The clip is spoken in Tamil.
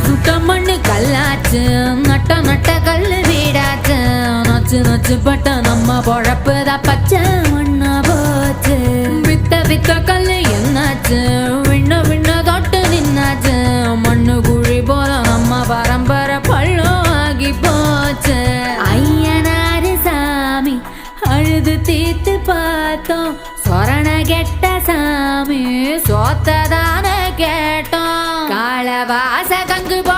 சுட்ட மண்ணு கல்லாச்சு, நட்ட நட்ட கல்லு வீடாச்சு. நச்சு நச்சு பட்ட நம்ம பொழப்புதான் பச்சை மண்ணா போச்சு. வித்த வித்த கல்லு என்னாச்சு, விண்ண விண்ண தொட்டு நின்னாச்சு. மண்ணு குழி போல நம்ம பரம்பரை பள்ளம் ஆகி போச்சு. ஐயனாரு சாமி அழுது தீத்து பார்த்தோம், சொரண கெட்ட சாமி சோத்ததான கேட்டோம். காலவாச கங்கு போ